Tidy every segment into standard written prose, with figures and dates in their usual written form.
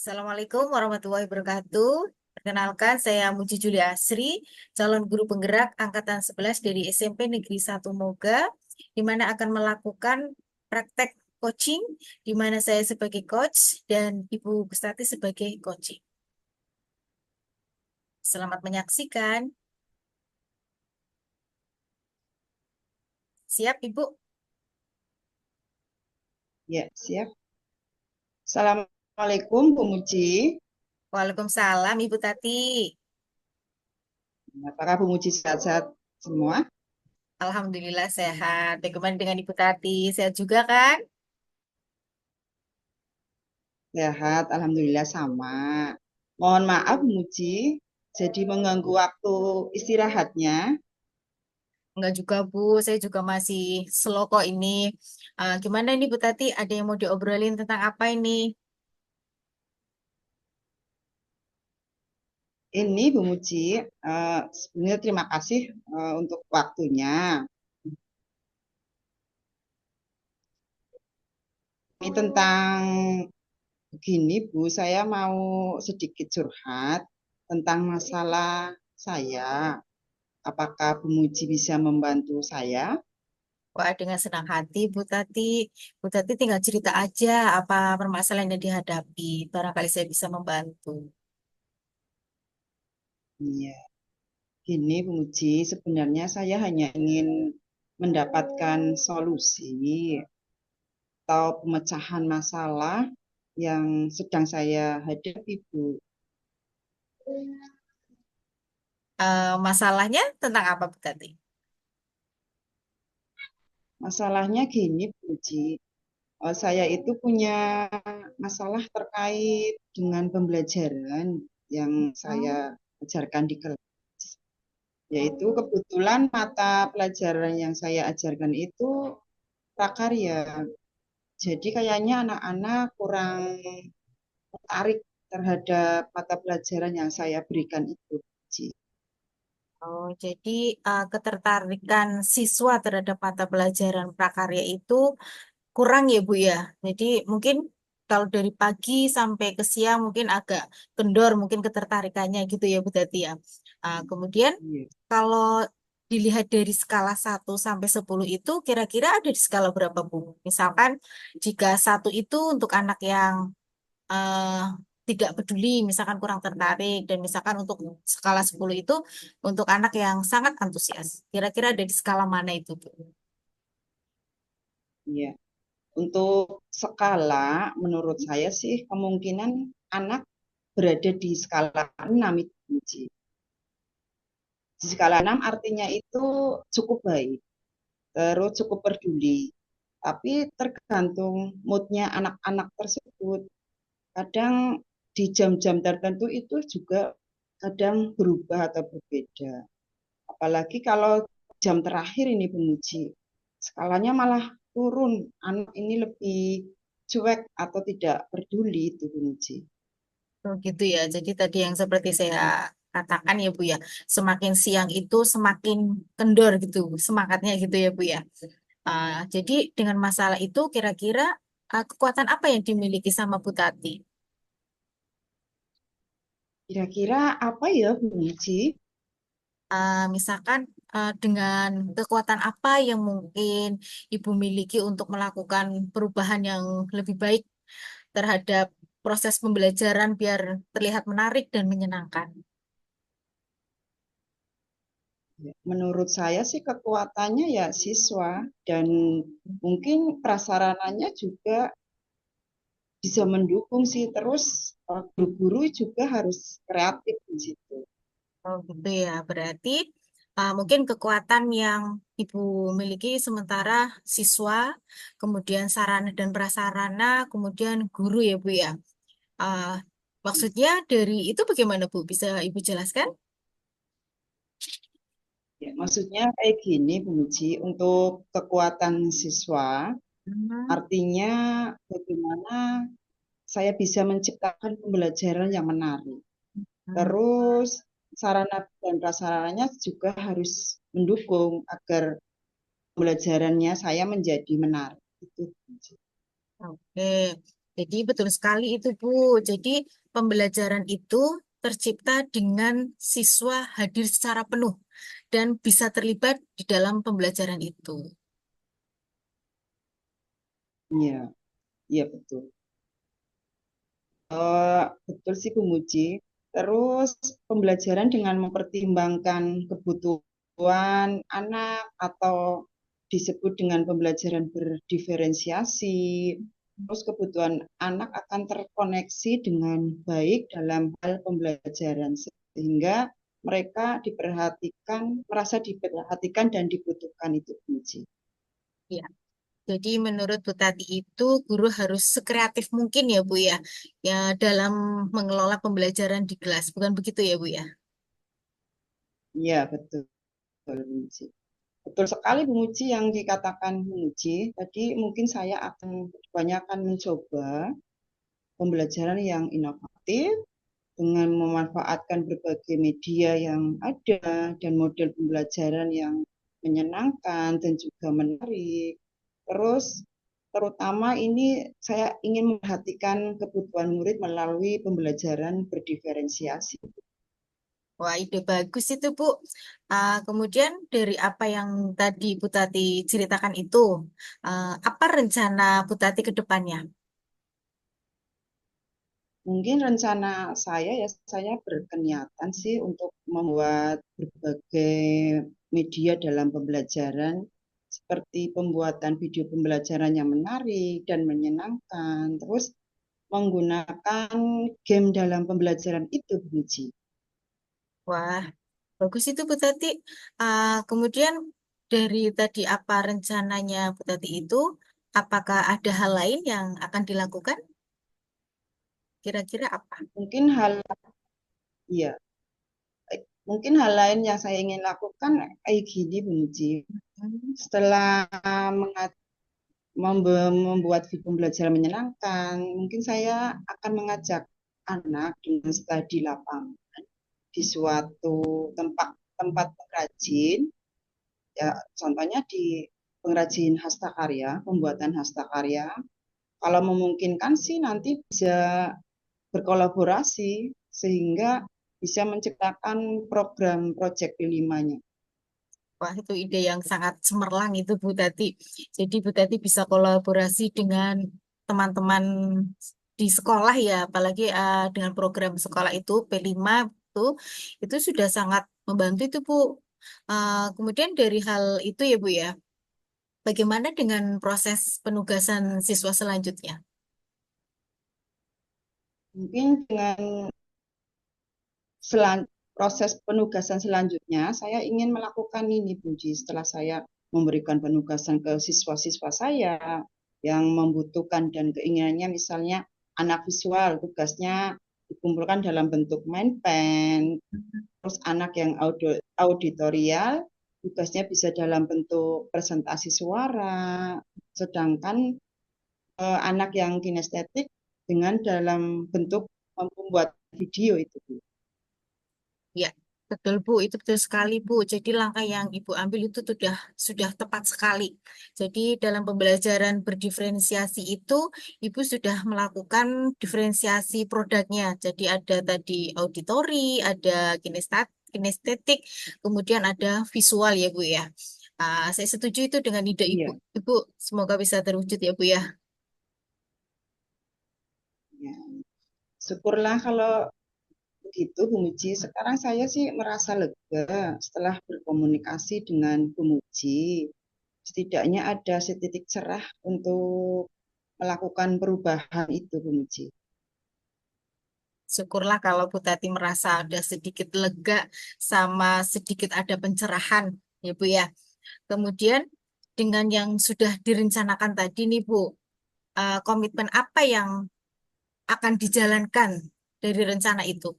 Assalamualaikum warahmatullahi wabarakatuh. Perkenalkan, saya Muji Juli Asri, calon guru penggerak Angkatan 11 dari SMP Negeri 1 Moga, di mana akan melakukan praktek coaching, di mana saya sebagai coach dan Ibu Bustati sebagai coaching. Selamat menyaksikan. Siap, Ibu? Ya, siap. Assalamualaikum, Bu Muji. Waalaikumsalam, Ibu Tati. Apakah Bu Muji sehat-sehat semua? Alhamdulillah sehat. Bagaimana dengan Ibu Tati? Sehat juga kan? Sehat, Alhamdulillah sama. Mohon maaf, Bu Muji. Jadi mengganggu waktu istirahatnya. Enggak juga Bu, saya juga masih slow kok ini. Gimana ini Bu Tati, ada yang mau diobrolin tentang apa ini? Ini Bu Muji, sebenarnya terima kasih untuk waktunya. Ini tentang begini Bu, saya mau sedikit curhat tentang masalah saya. Apakah Bu Muji bisa membantu saya? Wah, dengan senang hati Bu Tati. Bu Tati tinggal cerita aja apa permasalahan yang dihadapi. Barangkali saya bisa membantu. Iya. Gini, Bu Muji, sebenarnya saya hanya ingin mendapatkan solusi atau pemecahan masalah yang sedang saya hadapi, Bu. Masalahnya tentang apa Bu Tati? Masalahnya gini, Bu Muji, saya itu punya masalah terkait dengan pembelajaran yang saya Hmm. ajarkan di kelas. Yaitu kebetulan mata pelajaran yang saya ajarkan itu prakarya. Jadi kayaknya anak-anak kurang tertarik terhadap mata pelajaran yang saya berikan itu. Ci. Oh, jadi ketertarikan siswa terhadap mata pelajaran prakarya itu kurang ya Bu ya. Jadi mungkin kalau dari pagi sampai ke siang mungkin agak kendor mungkin ketertarikannya gitu ya Bu Tati ya. Kemudian Iya. kalau dilihat dari skala 1 sampai 10 itu kira-kira ada di skala berapa Bu? Misalkan jika 1 itu untuk anak yang eh, tidak peduli, misalkan kurang tertarik, dan misalkan untuk skala 10 itu untuk anak yang sangat antusias. Kira-kira ada di skala mana itu Bu? Iya. Untuk skala, menurut saya sih kemungkinan anak berada di skala 6 itu. Ci. Di skala 6 artinya itu cukup baik, terus cukup peduli. Tapi tergantung moodnya anak-anak tersebut. Kadang di jam-jam tertentu itu juga kadang berubah atau berbeda. Apalagi kalau jam terakhir ini penguji, skalanya malah turun. Anak ini lebih cuek atau tidak peduli itu penguji. Oh gitu ya. Jadi tadi yang seperti saya katakan ya Bu ya, semakin siang itu semakin kendor gitu semangatnya gitu ya Bu ya. Jadi dengan masalah itu kira-kira kekuatan apa yang dimiliki sama Bu Tati? Kira-kira apa ya penguji? Misalkan dengan kekuatan apa yang mungkin Ibu miliki untuk melakukan perubahan yang lebih baik terhadap proses pembelajaran biar terlihat menarik dan menyenangkan. Menurut saya sih kekuatannya ya siswa dan mungkin prasarananya juga bisa mendukung sih. Terus guru-guru juga harus kreatif di situ. Oh gitu ya, berarti mungkin kekuatan yang Ibu miliki sementara siswa, kemudian sarana dan prasarana, kemudian guru ya Bu ya. Ah, Maksudnya dari itu bagaimana Bu? Bisa Ibu jelaskan? Ya, maksudnya kayak gini, Bu Muji, untuk kekuatan siswa, Hmm. artinya bagaimana saya bisa menciptakan pembelajaran yang menarik. Hmm. Terus sarana dan prasarananya juga harus mendukung agar pembelajarannya saya menjadi menarik. Itu. Bu Muji. Oke. Jadi betul sekali itu Bu. Jadi pembelajaran itu tercipta dengan siswa hadir secara penuh dan bisa terlibat di dalam pembelajaran itu. Iya, iya betul. Betul sih Bu Muji. Terus pembelajaran dengan mempertimbangkan kebutuhan anak atau disebut dengan pembelajaran berdiferensiasi. Terus kebutuhan anak akan terkoneksi dengan baik dalam hal pembelajaran sehingga mereka diperhatikan, merasa diperhatikan dan dibutuhkan itu Bu Muji. Ya. Jadi menurut Bu Tati itu guru harus sekreatif mungkin ya Bu ya, ya dalam mengelola pembelajaran di kelas. Bukan begitu ya Bu ya? Iya betul Bu Muji. Betul sekali Bu Muji yang dikatakan Bu Muji. Tadi mungkin saya akan kebanyakan mencoba pembelajaran yang inovatif dengan memanfaatkan berbagai media yang ada dan model pembelajaran yang menyenangkan dan juga menarik. Terus terutama ini saya ingin memperhatikan kebutuhan murid melalui pembelajaran berdiferensiasi. Wah, ide bagus itu, Bu. Kemudian dari apa yang tadi Bu Tati ceritakan itu, apa rencana Bu Tati ke depannya? Mungkin rencana saya ya saya berkeniatan sih untuk membuat berbagai media dalam pembelajaran seperti pembuatan video pembelajaran yang menarik dan menyenangkan. Terus menggunakan game dalam pembelajaran itu, Bu Ji. Wah, bagus itu Bu Tati. Kemudian dari tadi apa rencananya Bu Tati itu, apakah ada hal lain yang akan dilakukan? Kira-kira apa? Mungkin hal ya, mungkin hal lain yang saya ingin lakukan kayak gini, Bu Ji. Hmm. Setelah membuat video pembelajaran menyenangkan, mungkin saya akan mengajak anak dengan studi lapangan di suatu tempat tempat pengrajin, ya contohnya di pengrajin hasta karya, pembuatan hasta karya. Kalau memungkinkan sih nanti bisa berkolaborasi sehingga bisa menciptakan program proyek P5-nya. Wah, itu ide yang sangat cemerlang itu Bu Tati. Jadi Bu Tati bisa kolaborasi dengan teman-teman di sekolah ya, apalagi dengan program sekolah itu P5 itu sudah sangat membantu itu Bu. Kemudian dari hal itu ya Bu ya, bagaimana dengan proses penugasan siswa selanjutnya? Mungkin dengan proses penugasan selanjutnya, saya ingin melakukan ini, Bunji, setelah saya memberikan penugasan ke siswa-siswa saya yang membutuhkan dan keinginannya, misalnya anak visual, tugasnya dikumpulkan dalam bentuk main pen, terus anak yang auditorial, tugasnya bisa dalam bentuk presentasi suara, sedangkan anak yang kinestetik dengan dalam bentuk membuat video itu. Ya, betul Bu, itu betul sekali Bu. Jadi langkah yang Ibu ambil itu sudah tepat sekali. Jadi dalam pembelajaran berdiferensiasi itu Ibu sudah melakukan diferensiasi produknya. Jadi ada tadi auditori, ada kinestetik, kemudian ada visual ya Bu ya. Saya setuju itu dengan ide Ibu. Iya, Ibu semoga bisa terwujud ya Bu ya. ya. Syukurlah kalau begitu, Bu Muji. Sekarang saya sih merasa lega setelah berkomunikasi dengan Bu Muji. Setidaknya ada setitik cerah untuk melakukan perubahan itu, Bu Muji. Syukurlah kalau Bu Tati merasa ada sedikit lega sama sedikit ada pencerahan ya Bu ya. Kemudian dengan yang sudah direncanakan tadi nih Bu, komitmen apa yang akan dijalankan dari rencana itu?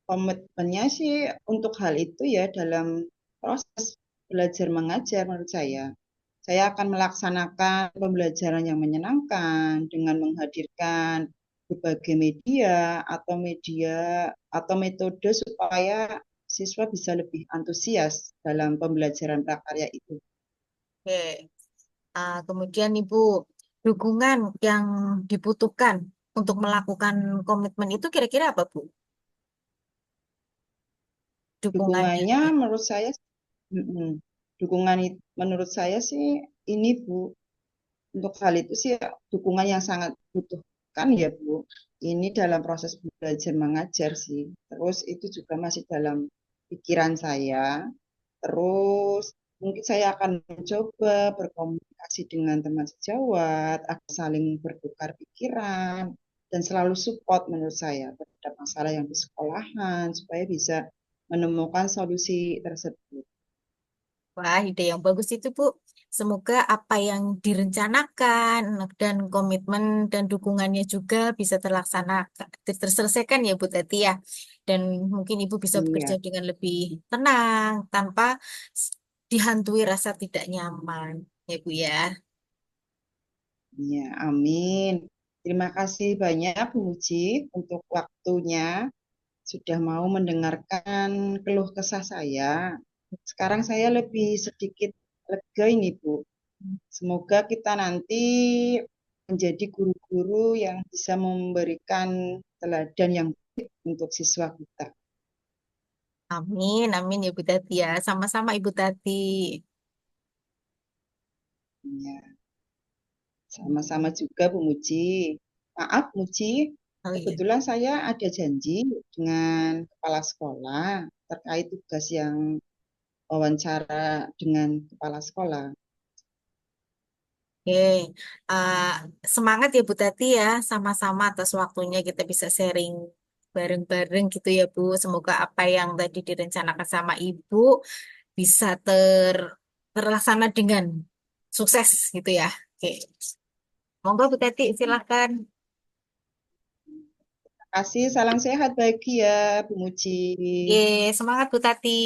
Komitmennya sih untuk hal itu ya dalam proses belajar mengajar menurut saya. Saya akan melaksanakan pembelajaran yang menyenangkan dengan menghadirkan berbagai media atau metode supaya siswa bisa lebih antusias dalam pembelajaran prakarya itu. Oke. Kemudian Ibu, dukungan yang dibutuhkan untuk melakukan komitmen itu kira-kira apa, Bu? Dukungannya. Dukungannya Ya. menurut saya, mm-mm. Menurut saya sih ini Bu, untuk hal itu sih dukungan yang sangat butuhkan ya Bu. Ini dalam proses belajar mengajar sih. Terus itu juga masih dalam pikiran saya. Terus mungkin saya akan mencoba berkomunikasi dengan teman sejawat, agar saling bertukar pikiran, dan selalu support menurut saya terhadap masalah yang di sekolahan, supaya bisa menemukan solusi tersebut. Wah, ide yang bagus itu, Bu. Semoga apa yang direncanakan dan komitmen dan dukungannya juga bisa terlaksana, terselesaikan ya, Bu Tati ya. Dan mungkin Ibu bisa bekerja Iya, dengan lebih tenang, tanpa s- dihantui rasa tidak nyaman, ya, Bu ya. iya, amin. Terima kasih banyak Bu Muji untuk waktunya, sudah mau mendengarkan keluh kesah saya. Sekarang saya lebih sedikit lega ini Bu. Semoga kita nanti menjadi guru-guru yang bisa memberikan teladan yang baik untuk siswa kita. Amin, amin ya, Bu Tati ya. Sama-sama, Ibu Tati. Ya, sama-sama juga Bu Muji. Maaf Muji, Oh iya. kebetulan saya ada janji dengan kepala sekolah terkait tugas yang wawancara dengan kepala sekolah. Oke, Uh, semangat ya Bu Tati ya, sama-sama atas waktunya kita bisa sharing bareng-bareng gitu ya Bu. Semoga apa yang tadi direncanakan sama Ibu bisa terlaksana dengan sukses gitu ya. Oke, monggo Bu Tati silahkan. Terima kasih, salam sehat bahagia Bu Muji. Oke, semangat Bu Tati.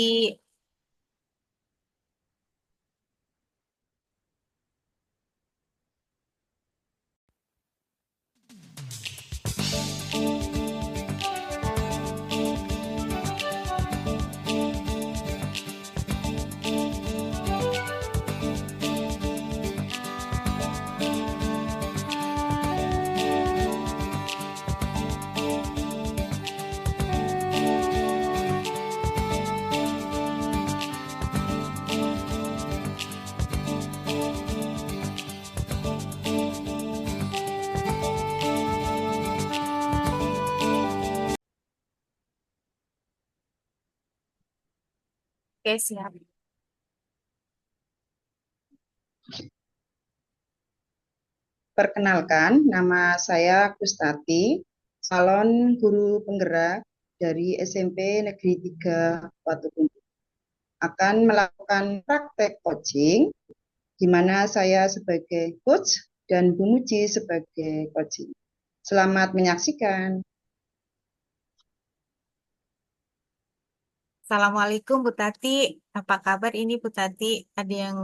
Oke, siap. Perkenalkan, nama saya Kustati, calon guru penggerak dari SMP Negeri 3 Watukuntu. Akan melakukan praktek coaching, di mana saya sebagai coach dan Bu Muji sebagai coaching. Selamat menyaksikan. Assalamualaikum Bu Tati. Apa kabar ini Bu Tati? Ada yang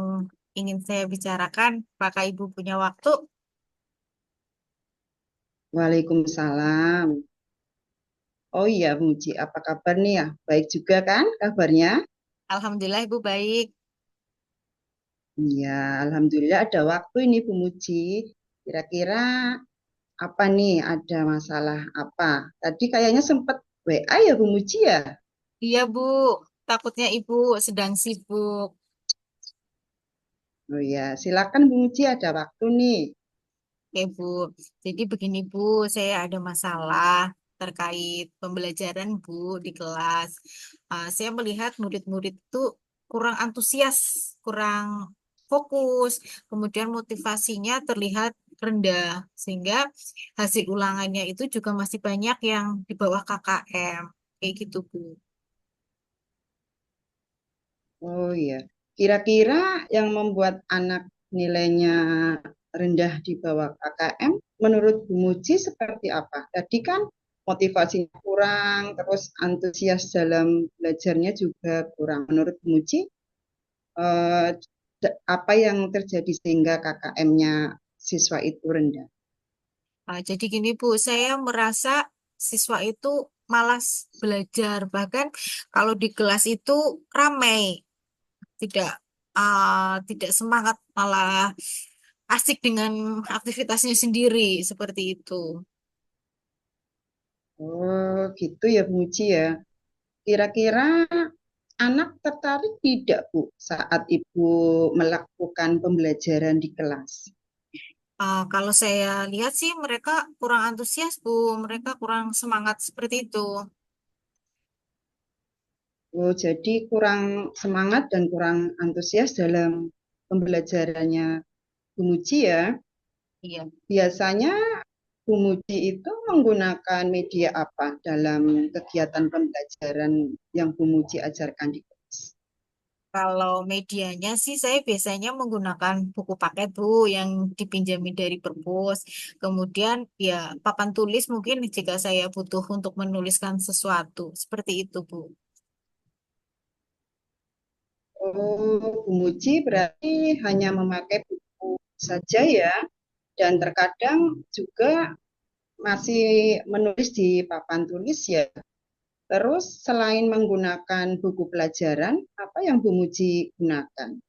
ingin saya bicarakan? Apakah Ibu punya waktu? Waalaikumsalam. Oh iya, Bu Muji, apa kabar nih ya? Baik juga kan kabarnya? Alhamdulillah Ibu baik. Iya, Alhamdulillah ada waktu ini Bu Muji. Kira-kira apa nih? Ada masalah apa? Tadi kayaknya sempat WA ya Bu Muji ya? Iya Bu, takutnya Ibu sedang sibuk. Oh ya, silakan Bu Muji ada waktu nih. Oke Bu, jadi begini Bu, saya ada masalah terkait pembelajaran Bu di kelas. Saya melihat murid-murid itu kurang antusias, kurang fokus, kemudian motivasinya terlihat rendah, sehingga hasil ulangannya itu juga masih banyak yang di bawah KKM. Kayak gitu Bu. Oh iya, kira-kira yang membuat anak nilainya rendah di bawah KKM, menurut Bu Muji seperti apa? Tadi kan motivasinya kurang, terus antusias dalam belajarnya juga kurang. Menurut Bu Muji, eh, apa yang terjadi sehingga KKM-nya siswa itu rendah? Jadi gini Bu, saya merasa siswa itu malas belajar. Bahkan kalau di kelas itu ramai, tidak tidak semangat, malah asik dengan aktivitasnya sendiri seperti itu. Oh, gitu ya Bu Muji ya. Kira-kira anak tertarik tidak Bu saat Ibu melakukan pembelajaran di kelas? Kalau saya lihat sih mereka kurang antusias, Bu. Mereka kurang semangat seperti itu. Oh, jadi kurang semangat dan kurang antusias dalam pembelajarannya Bu Muji ya. Iya. Biasanya Bu Muji itu menggunakan media apa dalam kegiatan pembelajaran yang Bu Muji ajarkan di kelas? Kalau medianya sih saya biasanya menggunakan buku paket, Bu, yang dipinjami dari perpus. Kemudian ya papan tulis mungkin jika saya butuh untuk menuliskan sesuatu. Seperti itu, Bu. Oh, Bu Muji berarti hanya memakai buku saja ya, dan terkadang juga masih menulis di papan tulis ya. Terus selain menggunakan buku pelajaran, apa yang Bu Muji gunakan?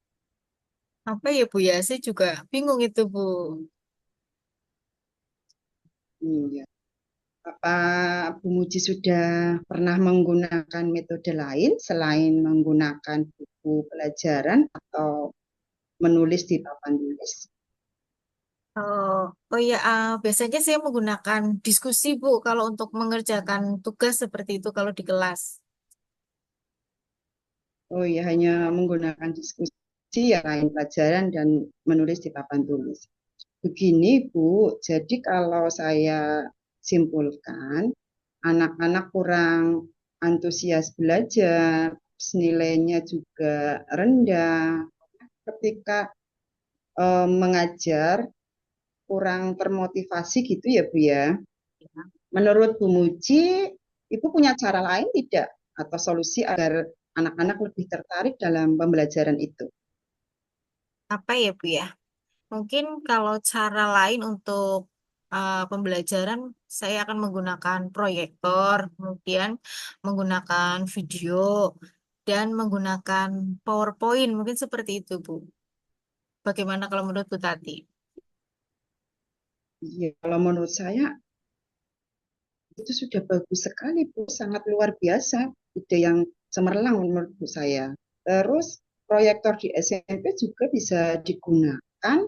Apa ya, Bu ya? Saya juga bingung itu, Bu. Ya. Apa Bu Muji sudah pernah menggunakan metode lain selain menggunakan buku pelajaran atau menulis di papan tulis? Oh, oh ya, biasanya saya menggunakan diskusi, Bu, kalau untuk mengerjakan tugas seperti itu kalau di kelas. Oh ya, hanya menggunakan diskusi ya lain pelajaran dan menulis di papan tulis. Begini Bu, jadi kalau saya simpulkan, anak-anak kurang antusias belajar, nilainya juga rendah ketika mengajar, kurang termotivasi gitu ya Bu ya. Menurut Bu Muji, Ibu punya cara lain tidak atau solusi agar anak-anak lebih tertarik dalam pembelajaran itu? Apa ya, Bu ya? Mungkin kalau cara lain untuk pembelajaran, saya akan menggunakan proyektor, kemudian menggunakan video, dan menggunakan PowerPoint. Mungkin seperti itu, Bu. Bagaimana kalau menurut Bu Tati? Ya, kalau menurut saya itu sudah bagus sekali, Bu. Sangat luar biasa. Ide yang cemerlang menurut Bu saya. Terus proyektor di SMP juga bisa digunakan,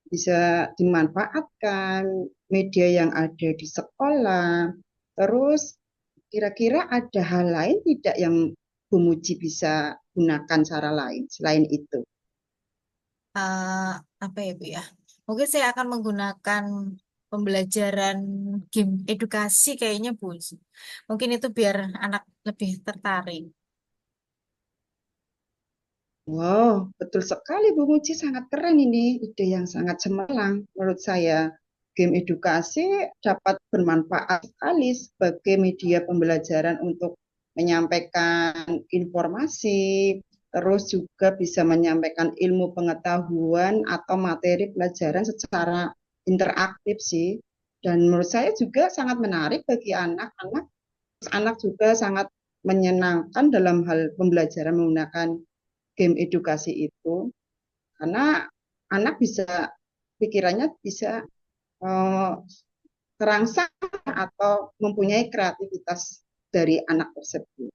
bisa dimanfaatkan media yang ada di sekolah. Terus kira-kira ada hal lain tidak yang Bu Muji bisa gunakan cara lain selain itu? Eh, apa ya, Bu ya? Mungkin saya akan menggunakan pembelajaran game edukasi kayaknya, Bu. Mungkin itu biar anak lebih tertarik. Wow, betul sekali Bu Muji, sangat keren ini, ide yang sangat cemerlang menurut saya. Game edukasi dapat bermanfaat sekali sebagai media pembelajaran untuk menyampaikan informasi, terus juga bisa menyampaikan ilmu pengetahuan atau materi pelajaran secara interaktif sih. Dan menurut saya juga sangat menarik bagi anak-anak. Anak juga sangat menyenangkan dalam hal pembelajaran menggunakan game edukasi itu karena anak bisa pikirannya bisa uh, terangsang atau mempunyai kreativitas dari anak tersebut.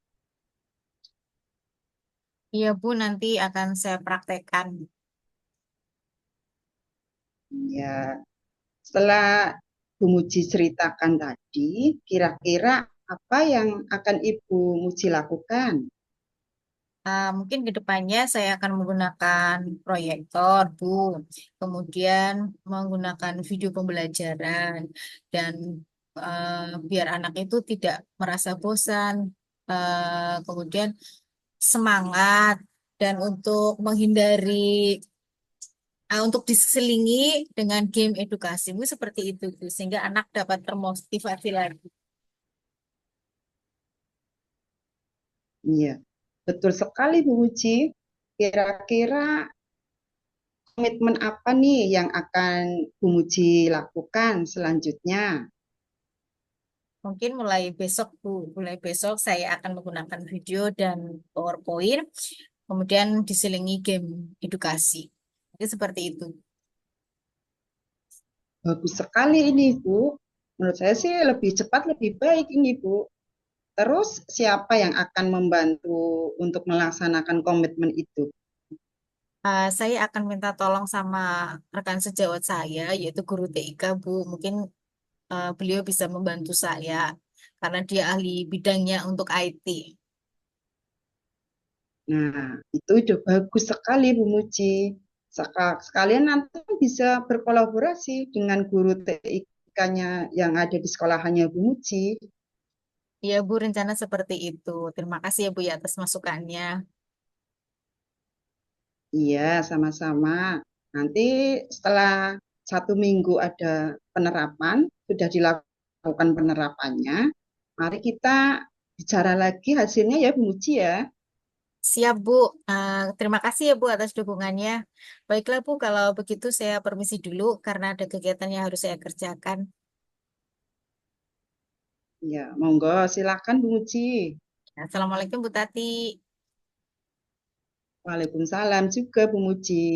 Iya, Bu, nanti akan saya praktekkan. Ya, setelah Bu Muji ceritakan tadi, kira-kira apa yang akan Ibu Muji lakukan? Mungkin ke depannya saya akan menggunakan proyektor, Bu. Kemudian menggunakan video pembelajaran dan biar anak itu tidak merasa bosan. Kemudian semangat dan untuk menghindari untuk diselingi dengan game edukasi, Bu, seperti itu, Bu, sehingga anak dapat termotivasi lagi. Iya, betul sekali Bu Muji. Kira-kira komitmen apa nih yang akan Bu Muji lakukan selanjutnya? Mungkin mulai besok, Bu. Mulai besok saya akan menggunakan video dan PowerPoint, kemudian diselingi game edukasi. Jadi seperti itu. bagus sekali ini, Bu. Menurut saya sih lebih cepat, lebih baik ini, Bu. Terus siapa yang akan membantu untuk melaksanakan komitmen itu? Saya akan minta tolong sama rekan sejawat saya, yaitu guru TIK, Bu. Mungkin beliau bisa membantu saya karena dia ahli bidangnya untuk IT. Nah, itu udah bagus sekali, Bu Muji. Sekalian nanti bisa berkolaborasi dengan guru TIK-nya yang ada di sekolahannya Bu Muji. Ya, Bu, rencana seperti itu. Terima kasih ya, Bu, ya atas masukannya. Iya, sama-sama. Nanti setelah 1 minggu ada penerapan, sudah dilakukan penerapannya, mari kita bicara lagi hasilnya ya, Bu Muji ya. Siap, Bu. Terima kasih ya, Bu, atas dukungannya. Baiklah, Bu, kalau begitu saya permisi dulu karena ada kegiatan yang harus saya kerjakan. Ya, monggo silakan Bu Muji. Assalamualaikum, Bu Tati. Waalaikumsalam juga Bu Muji.